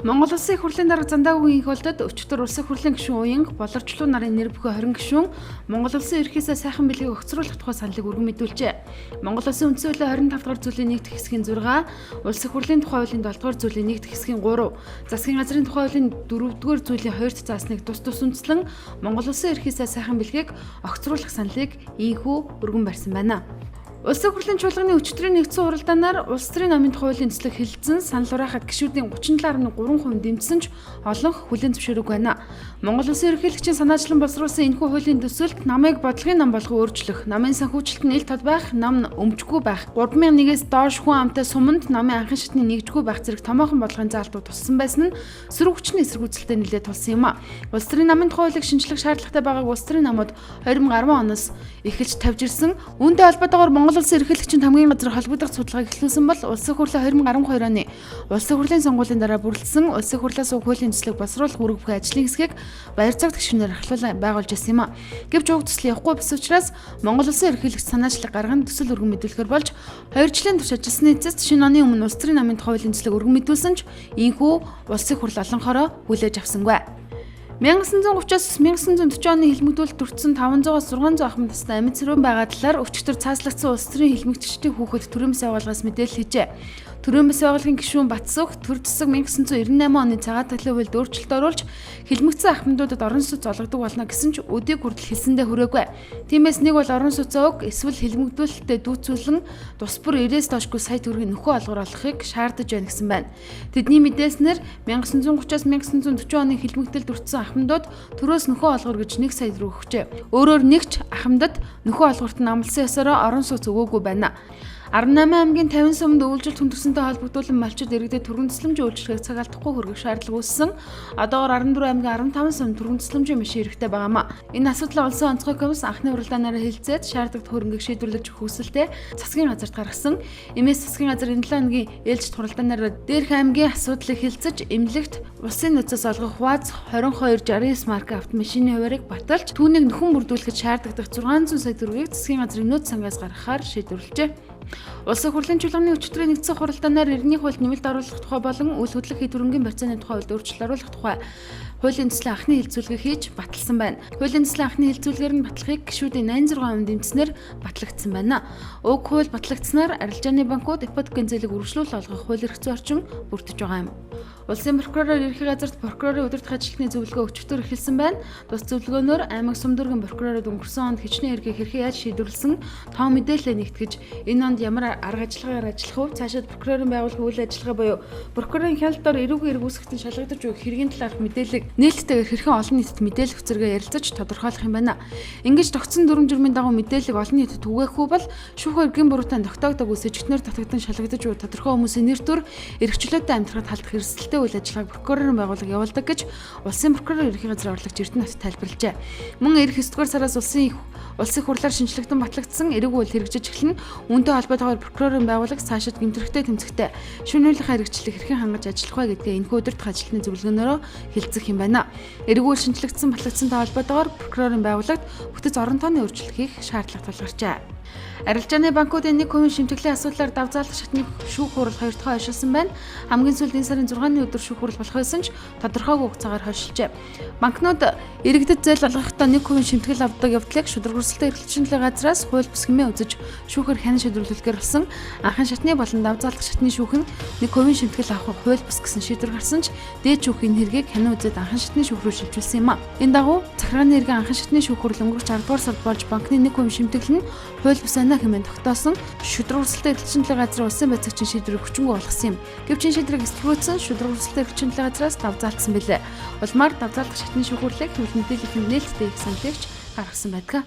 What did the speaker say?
Монгол Улсын их хурлын дарга Зандаагийн их болдод өчигдөр улсын их хурлын гишүүн уянг боловчлуу нарын нэр бүхий 20 гишүүн Монгол Улсын ерөнхийдөө сайхан билгийг огцруулах тухай саналыг өргөн мэдүүлжээ. Монгол Улсын үндсэн хуулийн 25 дугаар зүйлийн 1 дэх хэсгийн 6, улсын их хурлын тухай хуулийн 7 дугаар зүйлийн 1 дэх хэсгийн 3, засгийн газрын тухай хуулийн 4 дугаар зүйлийн 2-т заасныг тус үндэслэн Монгол Улсын ерөнхийдөө сайхан билгийг огцруулах саналыг ийхүү өргөн барьсан байна. Улсын их хурлын чуулганы өчигдрийн нэгдсэн хуралдаанаар улс төрийн намын хуулийн төслөг хэлэлцэн санал хураахад гишүүдийн 37.3% дэмжсэн ч олон хүлээн зөвшөөрөг байна. Монгол Улсын ерөнхийлөгчийн санаачлан боловсруулсан энэхүү хуулийн төсөлд намыг бодлогын нам болгон өөрчлөх, намын санхүүжилт нь ил тод байх, нам өмчгүй байх, 3000-ээс доош хүн амтай суманд намын анхан шатны нэгжгүй байх зэрэг томоохон бодлогын заалтууд туссан байсан нь сөрөг хүчний эсэргүүцэлтэд нэлээд тулсан юм а. Улс төрийн намын хуулийг шинжлэх шаардлагатай байгааг улс төрийн намууд 2010 оноос эхэлж тавьж ирсэн. Үүнтэй холбоотойгоор Монгол Улсын ерөнхийлөгчийн хамгийн газар холбогдох судалгааг эхлүүлсэн бол улсын хурлын 2012 оны улсын хурлын сонгуулийн дараа бүрдсэн улсын хурлаас уг хуулийн төслийг боловсруулах үүрэг бүхий ажлын хэсгийг баяр цагт гишүүнээр ахлуулан байгуулж ирсэн юм а. Гэвч уг төсөл явахгүй бис учраас Монгол Улсын ерөнхийлөгч санаачлаг гарган төсөл өргөн мэдүүлэхээр болж 2 жилийн турш ажилласны эцэст шинэ оны өмнө улс төрийн намын хуулийн төслийг өргөн мэдүүлсэн ч ийхүү улсын хурл олонхороо хүлээж авсангүй. 1930-аас 1940 оны хэлмэгдүүлэлт төрсөн 500-аас 600 ахмад настай амьд сэрүүн байгаа талаар өчигдөр цааслагдсан улс төрийн хэлмэгчдийн хүүхэд төрийн бас байгууллагаас мэдээлэл хийжээ. Төрийн бас байгууллагын гишүүн Батсүх төр засаг 1998 оны цагаат талын хуульд өөрчлөлт оруулж хэлмэгцсэн ахмадуудад орон сууц олгодог болно гэсэн ч өдийг хүртэл хэлсэндээ хүрээгүй. Тиймээс нэг бол орон сууцаа өг эсвэл хэлмэгдүүлэлтэд дүүцүүлэн тус бүр 90-с доошгүй сая төгрөгийн нөхөө олгор олохыг шаардаж байна гэсэн байна. Тэдний мэдээснээр 1930-аас 1940 оны хэлмэгдэлд өртсөн ахмадууд төрөөс нөхөө олгор гэж 1 сая төгрөг өгчээ. Өөрөөр нэгч ахмадад нөхөө олгорт нь амлсан ёсороо орон сууц өгөөгүй байна. 18 аймгийн 50 сумд өвлжилт хүндэрсэнтэй холбогдуулан малчид иргэдэд түргэн тусламжийн үйлчлэгийг цаг алдахгүй хүргэх шаардлага үүссэн. Одоогоор 14 аймгийн 15 сумд түргэн тусламжийн машин хэрэгтэй байгаамаа. Энэ асуудлаа улсын онцгой комисс анхны уралдаанаараа хэлэлцээд шаардлагатай хөрөнгөийг шийдвэрлэж өгөх хүсэлтэд засгийн газарт гаргасан. Иймээс засгийн газар энэ 7 өдрийн ээлжид хуралдаанаараа дээрх аймгийн асуудлыг хэлэлцэж эмнэлэгт улсын нөөцөөс олгох УАЗ 2269 маркийн автомашины хуваарийг баталж түүнийг нөхөн бүрдүүлэхэд шаардлагатай 600 сая төгрөгийг засгийн газрын нөөц сангаас гаргахаар шийдвэрлэжээ. Улсын хурлын чуулганы өчигдрийн нэгдсэн хуралдаанаар иргэний хуульд нэмэлт оруулах тухай болон үйл хөдлөх хэд хөрөнгөний барьцааны тухай өөрчлөлт оруулах тухай хуулийн төслийн анхны хэлэлцүүлгийг хийж баталсан байна. Хуулийн төслийн анхны хэлэлцүүлгээр нь баталгыг гишүүдийн 86% дэмжснээр батлагдсан байна. Уг хууль батлагдсанаар арилжааны банкуд ипотекийн зээлийг үргэлжлүүл олгох хууль эрх зүйн орчин бүрдэж байгаа юм. Улсын прокурор ерхий газарт прокурорын удирдах ажилтны зөвлөгөө өчигдөр эхэлсэн байна. Тус зөвлөгөөнөөр аймаг сумдүргийн прокурорууд өнгөрсөн онд хичнээн эргийг хэрхэн яаж шийдвэрлсэн тоо мэдээлэл нэгтгэж энэ онд ямар арга ажиллагаар ажиллах вэ? Цаашид прокурорын байгуулах үйл ажиллагаа буюу прокурорын хяналтаар эрүүгийн эрг үүсгэхэд шалгагдаж буй хэргийн талаарх мэдээллийг нээлттэйгээр хэрхэн олон нийтэд мэдээлэх зэрэгээр ярилцаж тодорхойлох юм байна. Ингэж тогтсон дүрм журмын дагуу мэдээллийг олон нийтэд түгээхгүй бол шүүх эргийн буруутан тогтоогдог үс эжигтнэр татагдсан шалгагдаж буй тодорхой хүмүүсийн нэр төр эрхчлөөтэй амьдрахад халдах эрсдэлтэй үйл ажиллагааг прокурорын байгууллага явуулдаг гэж улсын прокурор ерхий газрын орлогч Эрдэнэт тайлбарлажээ. Мөн эх 9 дугаар сараас улсын хурлаар шинжлэхдээ батлагдсан эрэг үйл хэрэгжиж эхлэн үүнтэй холбоотойгоор прокурорын байгууллага цаашид гэмтрэхтэй тэмцэхтэй шүүнүүлэх хэрэгжлийг хэрхэн хангаж ажиллах вэ гэдгээ энэхүү удирдах ажилтны зөвлөгөөнөөрөө хэлцэх юм байна. Эрэг үйл шинжлэгдсэн батлагдсантай холбоотойгоор прокурорын байгууллагт бүтэц орон тооны өөрчлөлт хийх шаардлага тулгарчээ. Арилжааны банкуудын 1% шимтгэлийн асуудлаар давзаалах шатны шүүх хурал 2 дахь хойшилсан байна. Хамгийн сүүлд энэ сарын 6-ны өдөр шүүх хурал болох байсан ч тодорхойгүй хугацаагаар хойшилжээ. Банкнууд иргэдэд зээл олгохдоо 1% шимтгэл авдаг явдлыг шударга өрсөлдөөн эрхлэгчийн газраас хууль бус хэмээн үзэж шүүхээр хянан шийдвэрлэхээр болсон. Анхан шатны болон давзаалах шатны шүүх нь 1% шимтгэл авах хууль бус гэсэн шийдвэр гарсан ч дээд шүүхийн хэргийг хянан үзээд анхан шатны шүүх рүү шилжүүлсэн юм а. Энэ дагуу захиргааны иргэн анхан шатны шүүх хурал өнгөрч 10 дугаар сард болж банкны 1% шимтгэл нь хууль бус хэмээн тогтоосон шударга өрсөлдөөн эрхлэгчийн газрын улсын байцаагчийн шийдвэрийг хүчингүй болгосон юм. Гэвч энэ шийдвэрийг эсэргүүцсэн шударга өрсөлдөөн эрхлэгчийн газраас давзаалтсан билээ. Улмаар давзаалах шатны шүүх хурлыг хэмжээ мэдээллийн нээлттэй их саналж гаргасан байдаг.